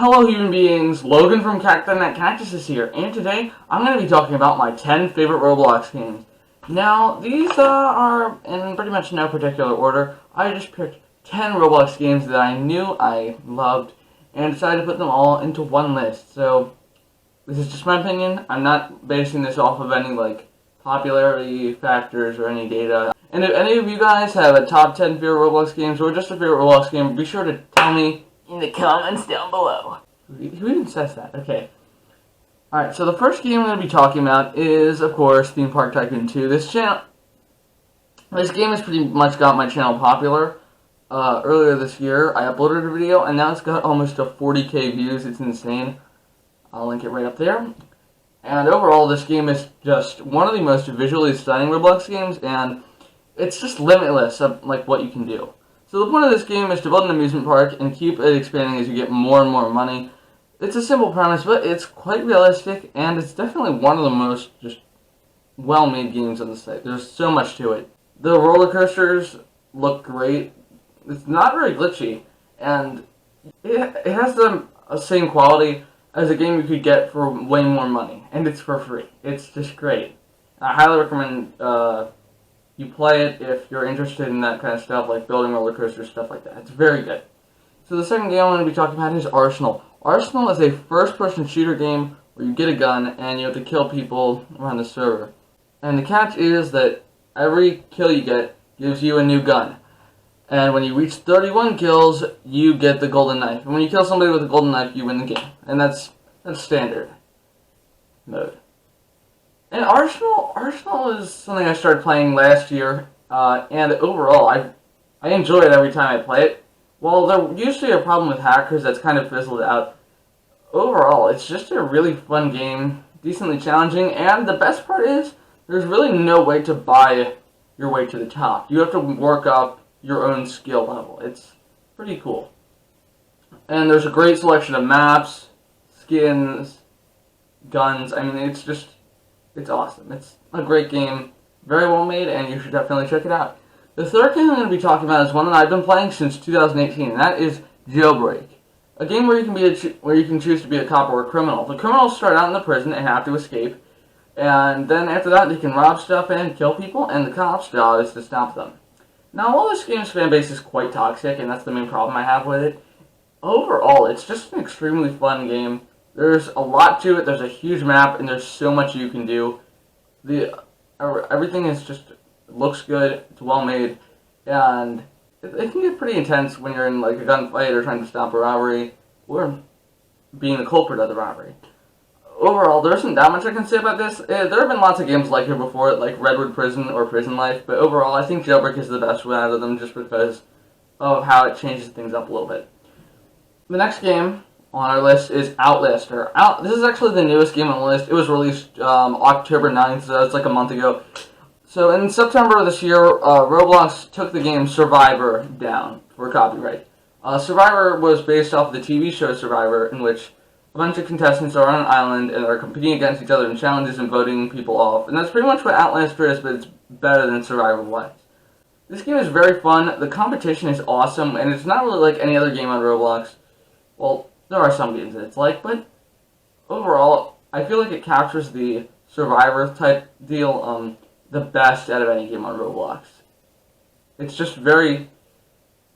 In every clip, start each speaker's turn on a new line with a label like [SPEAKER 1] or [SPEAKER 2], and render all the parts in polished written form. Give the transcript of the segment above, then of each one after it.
[SPEAKER 1] Hello human beings, Logan from Cacti and Cactuses here, and today I'm going to be talking about my 10 favorite Roblox games. Now, these are in pretty much no particular order. I just picked 10 Roblox games that I knew I loved, and decided to put them all into one list. So, this is just my opinion. I'm not basing this off of any, popularity factors or any data. And if any of you guys have a top 10 favorite Roblox games, or just a favorite Roblox game, be sure to tell me in the comments down below. Who even says that? Okay. Alright, so the first game I'm going to be talking about is, of course, Theme Park Tycoon 2. This game has pretty much got my channel popular. Earlier this year, I uploaded a video, and now it's got almost to 40k views. It's insane. I'll link it right up there. And overall, this game is just one of the most visually stunning Roblox games, and it's just limitless of what you can do. So the point of this game is to build an amusement park and keep it expanding as you get more and more money. It's a simple premise, but it's quite realistic, and it's definitely one of the most just well-made games on the site. There's so much to it. The roller coasters look great. It's not very glitchy, and it has the same quality as a game you could get for way more money, and it's for free. It's just great. I highly recommend you play it if you're interested in that kind of stuff, like building roller coasters, stuff like that. It's very good. So the second game I'm going to be talking about is Arsenal. Arsenal is a first-person shooter game where you get a gun and you have to kill people around the server. And the catch is that every kill you get gives you a new gun. And when you reach 31 kills, you get the golden knife. And when you kill somebody with a golden knife, you win the game. And that's standard mode. And Arsenal is something I started playing last year, and overall, I enjoy it every time I play it. While there used to be a problem with hackers that's kind of fizzled out, overall, it's just a really fun game, decently challenging, and the best part is, there's really no way to buy your way to the top. You have to work up your own skill level. It's pretty cool. And there's a great selection of maps, skins, guns. I mean, it's awesome. It's a great game, very well made, and you should definitely check it out. The third game I'm going to be talking about is one that I've been playing since 2018, and that is Jailbreak. A game where you can choose to be a cop or a criminal. The criminals start out in the prison and have to escape, and then after that they can rob stuff and kill people, and the cops' job is to stop them. Now, while this game's fan base is quite toxic, and that's the main problem I have with it, overall it's just an extremely fun game. There's a lot to it, there's a huge map, and there's so much you can do. Everything is just, looks good, it's well made, and it can get pretty intense when you're in a gunfight or trying to stop a robbery, or being the culprit of the robbery. Overall, there isn't that much I can say about this. There have been lots of games like it before, like Redwood Prison or Prison Life, but overall I think Jailbreak is the best one out of them just because of how it changes things up a little bit. The next game on our list is Outlaster. This is actually the newest game on the list. It was released October 9th, so it's like a month ago. So in September of this year, Roblox took the game Survivor down for copyright. Survivor was based off of the TV show Survivor, in which a bunch of contestants are on an island and are competing against each other in challenges and voting people off. And that's pretty much what Outlaster is, but it's better than Survivor was. This game is very fun, the competition is awesome, and it's not really like any other game on Roblox. Well, there are some games that it's like, but overall, I feel like it captures the Survivor type deal the best out of any game on Roblox. It's just very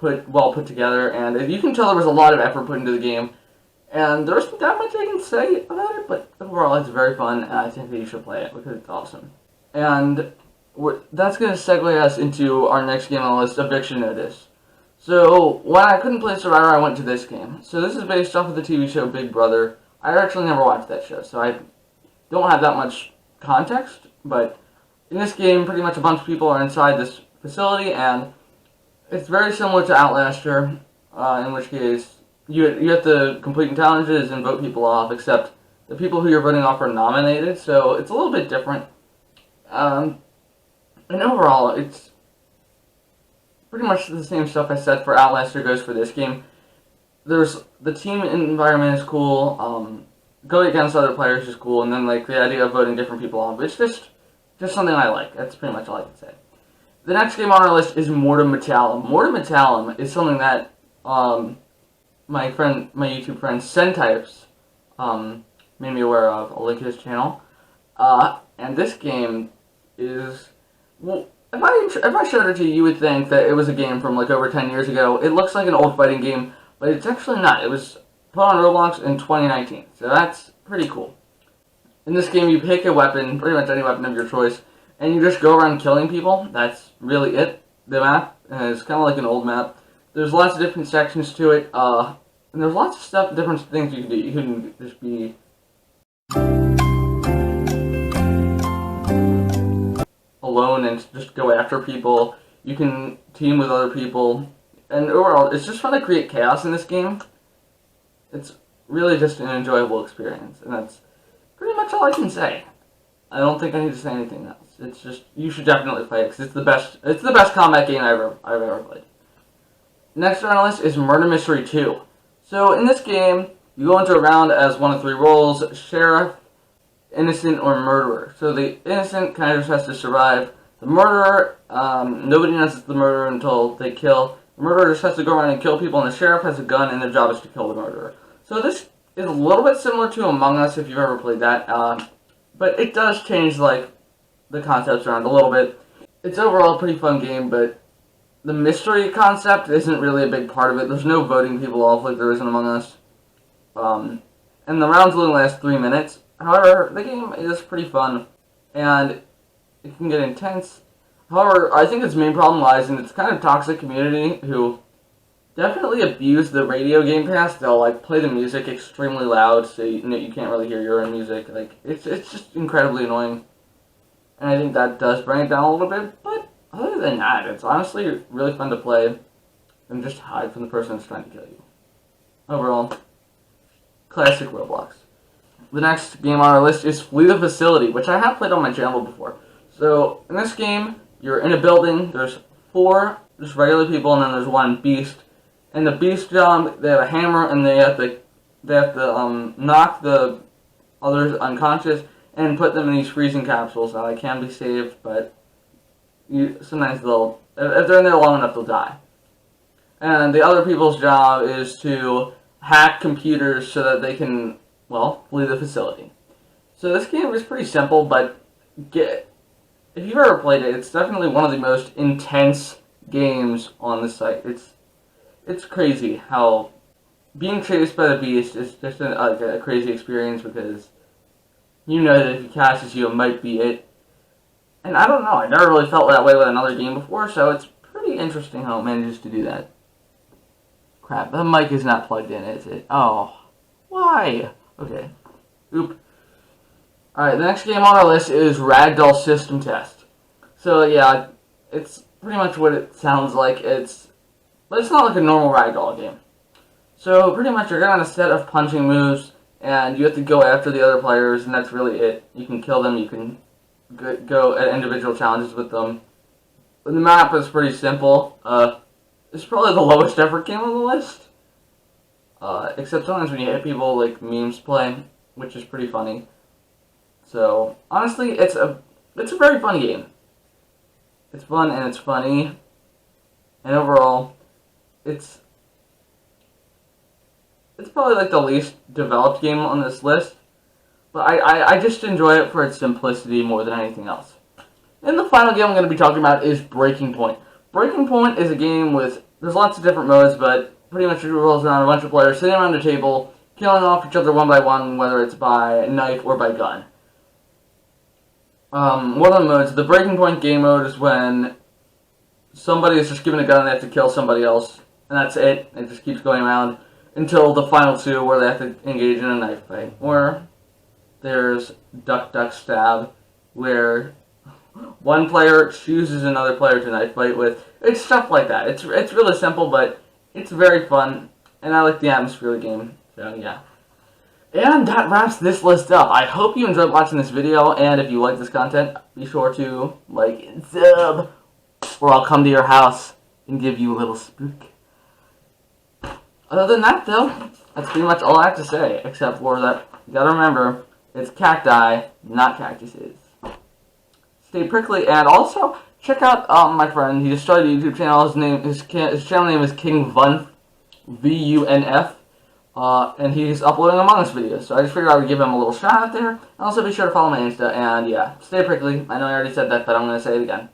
[SPEAKER 1] well put together, and you can tell there was a lot of effort put into the game, and there isn't that much I can say about it, but overall it's very fun, and I think that you should play it because it's awesome. And that's going to segue us into our next game on the list, Eviction Notice. So, when I couldn't play Survivor, I went to this game. So this is based off of the TV show Big Brother. I actually never watched that show, so I don't have that much context, but in this game, pretty much a bunch of people are inside this facility, and it's very similar to Outlaster, in which case you have to complete challenges and vote people off, except the people who you're voting off are nominated, so it's a little bit different. And overall, it's pretty much the same stuff I said for Outlaster goes for this game. The team environment is cool, going against other players is cool, and then the idea of voting different people off. It's just something I like. That's pretty much all I can say. The next game on our list is Mortem Metallum. Mortem Metallum is something that my YouTube friend Sentypes made me aware of. I'll link his channel. And this game is, well, if I showed it to you, you would think that it was a game from like over 10 years ago. It looks like an old fighting game, but it's actually not. It was put on Roblox in 2019, so that's pretty cool. In this game, you pick a weapon, pretty much any weapon of your choice, and you just go around killing people. That's really it. The map is kind of like an old map. There's lots of different sections to it, and there's lots of stuff, different things you can do. You can just be alone and just go after people. You can team with other people, and overall, it's just fun to create chaos in this game. It's really just an enjoyable experience, and that's pretty much all I can say. I don't think I need to say anything else. It's just, you should definitely play it, because it's the best combat game I've ever played. Next on our list is Murder Mystery 2. So in this game, you go into a round as one of 3 roles: sheriff, innocent, or murderer. So the innocent kind of just has to survive. The murderer, nobody knows it's the murderer until they kill. The murderer just has to go around and kill people, and the sheriff has a gun, and their job is to kill the murderer. So this is a little bit similar to Among Us, if you've ever played that, but it does change, like, the concepts around a little bit. It's overall a pretty fun game, but the mystery concept isn't really a big part of it. There's no voting people off like there is in Among Us. And the rounds only last 3 minutes. However, the game is pretty fun, and it can get intense. However, I think its main problem lies in its kind of toxic community who definitely abuse the radio game pass. They'll like play the music extremely loud, so you can't really hear your own music. Like it's just incredibly annoying, and I think that does bring it down a little bit. But other than that, it's honestly really fun to play and just hide from the person that's trying to kill you. Overall, classic Roblox. The next game on our list is Flee the Facility, which I have played on my channel before. So in this game, you're in a building. There's 4 just regular people, and then there's 1 beast. And the beast job, they have a hammer, and they have to knock the others unconscious and put them in these freezing capsules. Now they can be saved, but sometimes they'll, if they're in there long enough, they'll die. And the other people's job is to hack computers so that they can, well, flee the facility. So this game is pretty simple, but if you've ever played it, it's definitely one of the most intense games on the site. It's crazy how being chased by the beast is just a crazy experience, because you know that if he catches you, it might be it. And I don't know, I never really felt that way with another game before, so it's pretty interesting how it manages to do that. Crap, the mic is not plugged in, is it? Oh, why? Okay. Oop. Alright, the next game on our list is Ragdoll System Test. So yeah, it's pretty much what it sounds like. But it's not like a normal Ragdoll game. So pretty much you're given a set of punching moves, and you have to go after the other players, and that's really it. You can kill them, you can go at individual challenges with them. But the map is pretty simple. It's probably the lowest effort game on the list. Except sometimes when you hit people, like memes play, which is pretty funny. So honestly, it's a very fun game. It's fun and it's funny, and overall, it's probably like the least developed game on this list. But I just enjoy it for its simplicity more than anything else. And the final game I'm going to be talking about is Breaking Point. Breaking Point is a game with, there's lots of different modes, but pretty much it revolves around a bunch of players sitting around a table, killing off each other one by one, whether it's by knife or by gun. One of the modes, the Breaking Point game mode, is when somebody is just given a gun and they have to kill somebody else, and that's it. It just keeps going around until the final 2 where they have to engage in a knife fight. Or there's Duck Duck Stab, where one player chooses another player to knife fight with. It's stuff like that. It's really simple, but it's very fun, and I like the atmosphere of the game. So yeah. And that wraps this list up. I hope you enjoyed watching this video, and if you like this content, be sure to like and sub, or I'll come to your house and give you a little spook. Other than that, though, that's pretty much all I have to say, except for that, you gotta remember, it's cacti, not cactuses. Stay prickly, and also, check out my friend. He just started a YouTube channel. His channel name is King Vun. VUNF. And he's uploading Among Us videos, so I just figured I would give him a little shout out there. And also be sure to follow my Insta, and yeah, stay prickly. I know I already said that, but I'm going to say it again.